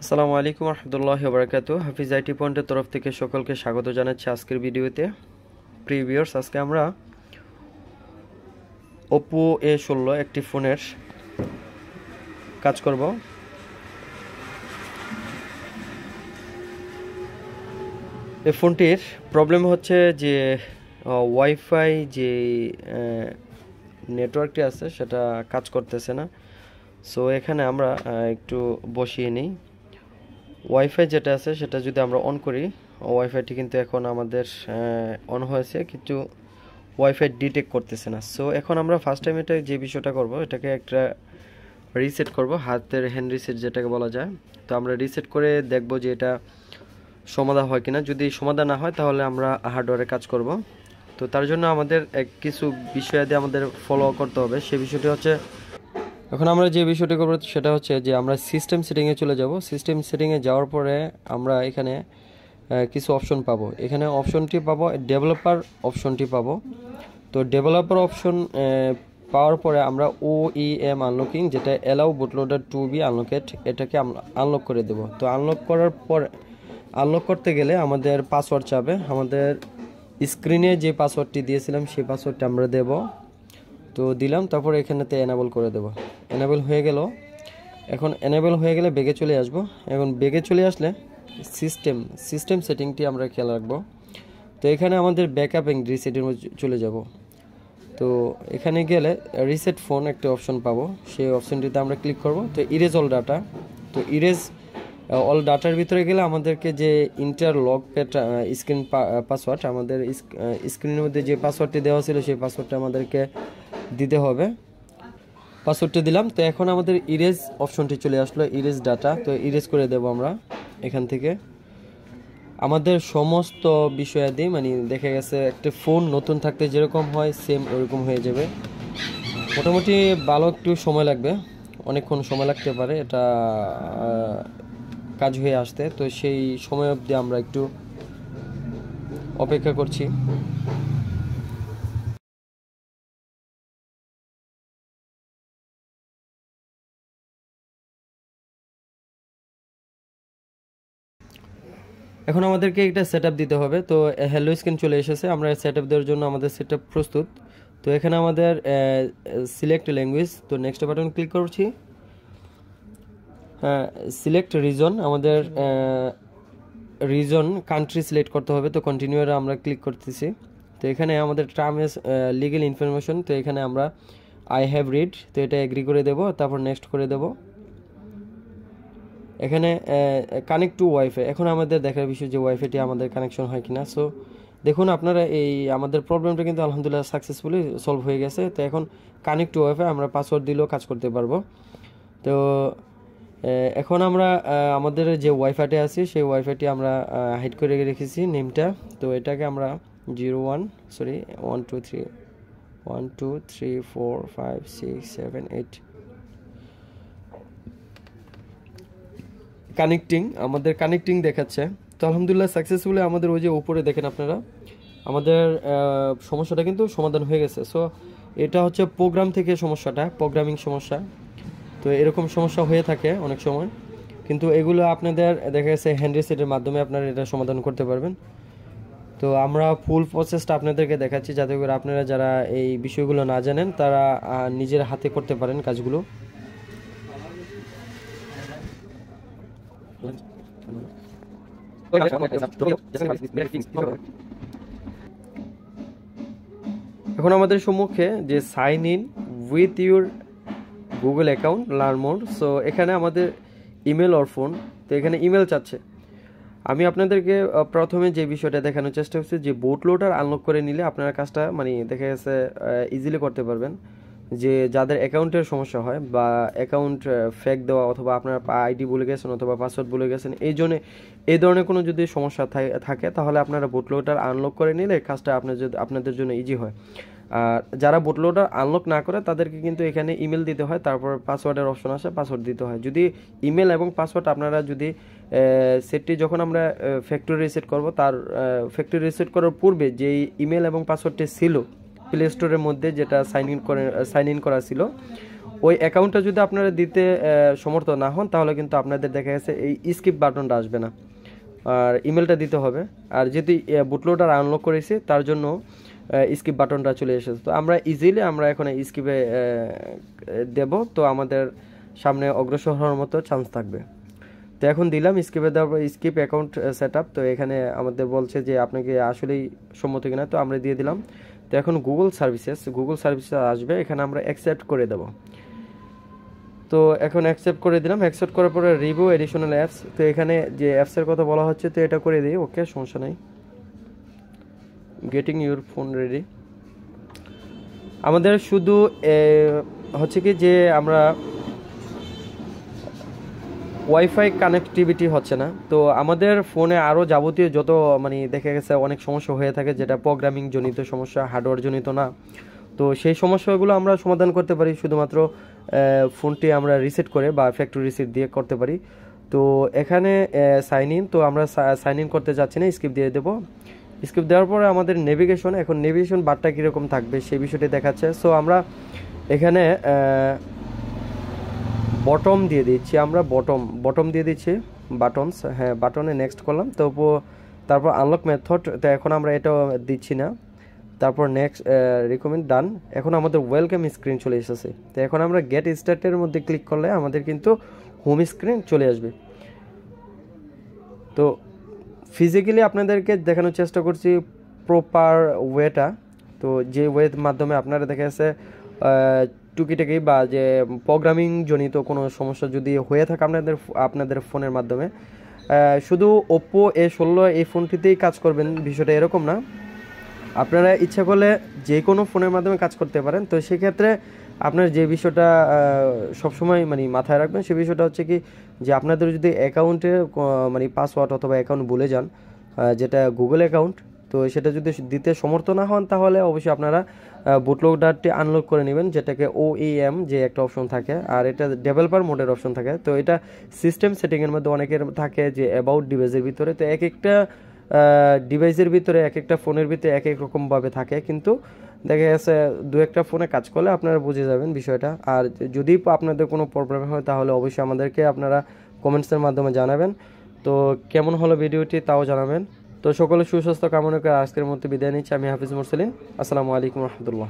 আসসালামু আলাইকুম রহমতুল্লাহি ওয়া বারাকাতুহু। হাফিজ আইটি পয়েন্টের তরফ থেকে সকলকে স্বাগত জানাচ্ছি আজকের ভিডিওতে। প্রিভিউয়ার্স, আজকে আমরা Oppo a16 একটি ফোনের কাজ করব। এই ফোনটির প্রবলেম হচ্ছে যে ওয়াইফাই যে নেটওয়ার্কটি আছে সেটা কাজ করতেছে না। সো এখানে আমরা একটু বসিয়ে নিই। ওয়াইফাই যেটা আছে সেটা যদি আমরা অন করি, ওয়াইফাইটি কিন্তু এখন আমাদের অন হয়েছে, কিন্তু ওয়াইফাই ডিটেক্ট করতেছে না। সো এখন আমরা ফার্স্ট টাইম এটা যে বিষয়টা করব, এটাকে একটা রিসেট করব, হাতের হ্যান্ড রিসেট যেটাকে বলা যায়। তো আমরা রিসেট করে দেখব যে এটা সমাধান হয় কিনা। যদি সমাধান না হয় তাহলে আমরা হার্ডওয়্যারে কাজ করব। তো তার জন্য আমাদের কিছু বিষয়াদি আমাদের ফলো করতে হবে। সেই বিষয়টি হচ্ছে, এখন আমরা যে বিষয়টি করব সেটা হচ্ছে যে আমরা সিস্টেম সেটিংয়ে চলে যাব। সিস্টেম সেটিংয়ে যাওয়ার পরে আমরা এখানে কিছু অপশন পাবো। এখানে অপশনটি পাবো, ডেভেলপার অপশনটি পাবো। তো ডেভেলপার অপশন পাওয়ার পরে আমরা OEM আনলকিং, যেটা অ্যালাউ বুটলোডার টু বি আনলকেড, এটাকে আমরা আনলক করে দেব। তো আনলক করার পর, আনলক করতে গেলে আমাদের পাসওয়ার্ড চাবে। আমাদের স্ক্রিনে যে পাসওয়ার্ডটি দিয়েছিলাম সেই পাসওয়ার্ডটা আমরা দেব। তো দিলাম, তারপর এখানেতে এনেবল করে দেব। এনেবল হয়ে গেল। এখন এনেবল হয়ে গেলে বেগে চলে আসব। এখন বেগে চলে আসলে সিস্টেম সেটিংটি আমরা খেয়াল রাখবো। তো এখানে আমাদের ব্যাকআপ এন্ড রিসেটের মধ্যে চলে যাব। তো এখানে গেলে রিসেট ফোন একটা অপশন পাবো, সেই অপশনটিতে আমরা ক্লিক করব। তো ইরেজ অল ডাটা, তো ইরেজ অল ডাটার ভিতরে গেলে আমাদেরকে যে ইন্টারলক স্ক্রিন পাসওয়ার্ড, আমাদের স্ক্রিনের মধ্যে যে পাসওয়ার্ডটি দেওয়া ছিল সেই পাসওয়ার্ডটা আমাদেরকে দিতে হবে। পাসওয়ার্ডটা দিলাম। তো এখন আমাদের ইরেজ অপশনটি চলে আসলো, ইরেজ ডাটা। তো ইরেজ করে দেব আমরা এখান থেকে। আমাদের সমস্ত বিষয়াদি মানে দেখা গেছে একটা ফোন নতুন থাকতে যেরকম হয় সেম ওরকম হয়ে যাবে। মোটামুটি ভালো একটু সময় লাগবে, অনেকক্ষণ সময় লাগতে পারে এটা কাজ হয়ে আসতে। তো সেই সময় অবধি আমরা একটু অপেক্ষা করছি। এখন আমাদেরকে একটা সেটআপ দিতে হবে। তো হ্যালো স্ক্রিন চলে এসেছে, আমরা সেটআপ দেওয়ার জন্য আমাদের সেটআপ প্রস্তুত। তো এখানে আমাদের সিলেক্ট ল্যাঙ্গুয়েজ, তো নেক্সট বাটন ক্লিক করছি। সিলেক্ট রিজন, আমাদের রিজন কান্ট্রি সিলেক্ট করতে হবে। তো কন্টিনিউয়ার আমরা ক্লিক করতেছি। তো এখানে আমাদের টার্ম এস লিগ্যাল ইনফরমেশন, তো এখানে আমরা আই হ্যাভ রিড, তো এটা এগ্রি করে দেব, তারপর নেক্সট করে দেব। এখানে কানেক্ট টু ওয়াইফাই, এখন আমাদের দেখার বিষয় যে ওয়াইফাইটি আমাদের কানেকশন হয় কিনা। সো দেখুন আপনারা, এই আমাদের প্রবলেমটা কিন্তু আলহামদুলিল্লাহ সাকসেসফুলি সলভ হয়ে গেছে। তো এখন কানেক্ট টু ওয়াইফাই, আমরা পাসওয়ার্ড দিলেও কাজ করতে পারবো। তো এখন আমরা আমাদের যে ওয়াইফাইটি আছে সেই ওয়াইফাইটি আমরা হাইড করে রেখেছি নেমটা। তো এটাকে আমরা 1 2 3 4 5 6 7 8 কানেক্টিং, আমাদের কানেক্টিং দেখাচ্ছে। তো আলহামদুলিল্লাহ সাকসেসফুলি আমাদের ওই যে উপরে দেখেন আপনারা, আমাদের সমস্যাটা কিন্তু সমাধান হয়ে গেছে। সো এটা হচ্ছে প্রোগ্রাম থেকে সমস্যাটা, প্রোগ্রামিং সমস্যা। তো এরকম সমস্যা হয়ে থাকে অনেক সময়, কিন্তু এগুলো আপনাদের দেখা গেছে হ্যান্ড রিসেটের মাধ্যমে আপনারা এটা সমাধান করতে পারবেন। তো আমরা ফুল প্রসেসটা আপনাদেরকে দেখাচ্ছি, যাতে করে আপনারা যারা এই বিষয়গুলো না জানেন তারা নিজের হাতে করতে পারেন কাজগুলো। এখন আমাদের সম্মুখে যে sign in with your Google account, learn more. So এখানে আমাদের ইমেল অর ফোন, তো এখানে ইমেল চাচ্ছে। আমি আপনাদেরকে প্রথমে যে বিষয়টা দেখানোর চেষ্টা করছি যে বুট লোডার আনলক করে নিলে আপনারা কাজটা মানে দেখা গেছে ইজিলি করতে পারবেন। যে যাদের অ্যাকাউন্টের সমস্যা হয় বা অ্যাকাউন্ট ফেক দেওয়া, অথবা আপনার আইডি ভুলে গেছেন অথবা পাসওয়ার্ড ভুলে গেছেন, এই ধরনের কোনো যদি সমস্যা থাকে তাহলে আপনারা বুট লোডার আনলক করে নিলে কাজটা আপনাদের জন্য ইজি হয়। আর যারা বুট লোডার আনলক না করে তাদেরকে কিন্তু এখানে ইমেল দিতে হয়, তারপর পাসওয়ার্ডের অপশন আসে, পাসওয়ার্ড দিতে হয়। যদি ইমেল এবং পাসওয়ার্ড আপনারা যদি সেটটি যখন আমরা ফ্যাক্টরি রিসেট করব, তার ফ্যাক্টরি রিসেট করার পূর্বে যেই ইমেল এবং পাসওয়ার্ডটি ছিল প্লে স্টোরের মধ্যে, যেটা সাইন ইন করা ছিল, ওই অ্যাকাউন্টটা যদি আপনারা দিতে সমর্থ না হন তাহলে কিন্তু আপনাদের দেখা গেছে এই স্কিপ বাটনটা আসবে না, আর ইমেলটা দিতে হবে। আর যদি বুটলোডার আনলক করেছি তার জন্য স্কিপ বাটনটা চলে এসেছে। তো আমরা ইজিলি আমরা এখন স্কিপে দেব, তো আমাদের সামনে অগ্রসর হওয়ার মতো চান্স থাকবে। তো এখন দিলাম স্কিপে দেওয়ার পর স্কিপ অ্যাকাউন্ট সেট আপ। তো এখানে আমাদের বলছে যে আপনাকে আসলেই সম্মত কিনা, তো আমরা দিয়ে দিলাম। তো এখন গুগল সার্ভিসেস আসবে, এখানে আমরা অ্যাকসেপ্ট করে দেব। তো এখন অ্যাকসেপ্ট করে দিলাম। অ্যাকসেপ্ট করার পরে রিভিউ এডিশনাল অ্যাপস, তো এখানে যে অ্যাপসের কথা বলা হচ্ছে তো এটা করে দিই। ওকে, সমস্যা নেই। Getting your phone ready. আমাদের শুধু হচ্ছে কি যে আমরা ওয়াইফাই কানেক্টিভিটি হচ্ছে না, তো আমাদের ফোনে আরও যাবতীয় যত মানে দেখা গেছে অনেক সমস্যা হয়ে থাকে যেটা প্রোগ্রামিং জনিত সমস্যা, হার্ডওয়্যার জনিত না। তো সেই সমস্যাগুলো আমরা সমাধান করতে পারি শুধুমাত্র ফোনটি আমরা রিসেট করে বা ফ্যাক্টরি রিসেট দিয়ে করতে পারি। তো এখানে সাইন ইন, তো আমরা সাইন ইন করতে যাচ্ছি না, স্কিপ দিয়ে দেবো। স্কিপ দেওয়ার পরে আমাদের নেভিগেশন, এখন নেভিগেশন বারটা কীরকম থাকবে সেই বিষয়টি দেখাচ্ছে। সো আমরা এখানে বটম দিয়ে দিচ্ছি, আমরা বটম দিয়ে দিচ্ছি, বাটনস, হ্যাঁ বাটনে নেক্সট করলাম। তো তারপর আনলক মেথড, তো এখন আমরা এটাও দিচ্ছি না। তারপর নেক্সট রিকমেন্ড, ডান। এখন আমাদের ওয়েলকাম স্ক্রিন চলে এসেছে। তো এখন আমরা গেট স্টার্টের মধ্যে ক্লিক করলে আমাদের কিন্তু হোম স্ক্রিন চলে আসবে। তো ফিজিক্যালি আপনাদেরকে দেখানোর চেষ্টা করছি প্রপার ওয়েটা, তো যে ওয়ের মাধ্যমে আপনারা দেখা যাচ্ছে টুকিটাকি বা যে প্রোগ্রামিং জনিত কোনো সমস্যা যদি হয়ে থাকে আপনাদের ফোনের মাধ্যমে, শুধু ওপ্পো A16 এই ফোনটিতেই কাজ করবেন বিষয়টা এরকম না, আপনারা ইচ্ছা করলে যে কোনো ফোনের মাধ্যমে কাজ করতে পারেন। তো সেক্ষেত্রে আপনার যে বিষয়টা সবসময় মানে মাথায় রাখবেন সে বিষয়টা হচ্ছে কি যে আপনাদের যদি অ্যাকাউন্টে মানে পাসওয়ার্ড অথবা অ্যাকাউন্ট ভুলে যান, যেটা গুগল অ্যাকাউন্ট, তো সেটা যদি দিতে সমর্থ না হন তাহলে অবশ্যই আপনারা বুটলোডারটি আনলক করে নেবেন, যেটাকে OEM যে একটা অপশন থাকে, আর এটা ডেভেলপার মোডের অপশন থাকে। তো এটা সিস্টেম সেটিংয়ের মধ্যে অনেকের থাকে যে অ্যাবাউট ডিভাইসের ভিতরে, তো এক একটা ডিভাইসের ভিতরে এক একটা ফোনের ভিতরে এক এক রকমভাবে থাকে, কিন্তু দেখা গেছে দু একটা ফোনে কাজ করলে আপনারা বুঝে যাবেন বিষয়টা। আর যদি আপনাদের কোনো প্রবলেম হয় তাহলে অবশ্যই আমাদেরকে আপনারা কমেন্টসের মাধ্যমে জানাবেন। তো কেমন হলো ভিডিওটি তাও জানাবেন। তো সকলে সুস্বাস্থ্য কামনা করে আজকের মধ্যে বিদায় নিচ্ছি। আমি হাফিজ মুরসালিন। আসসালামু আলাইকুম রহমতুল্লাহ।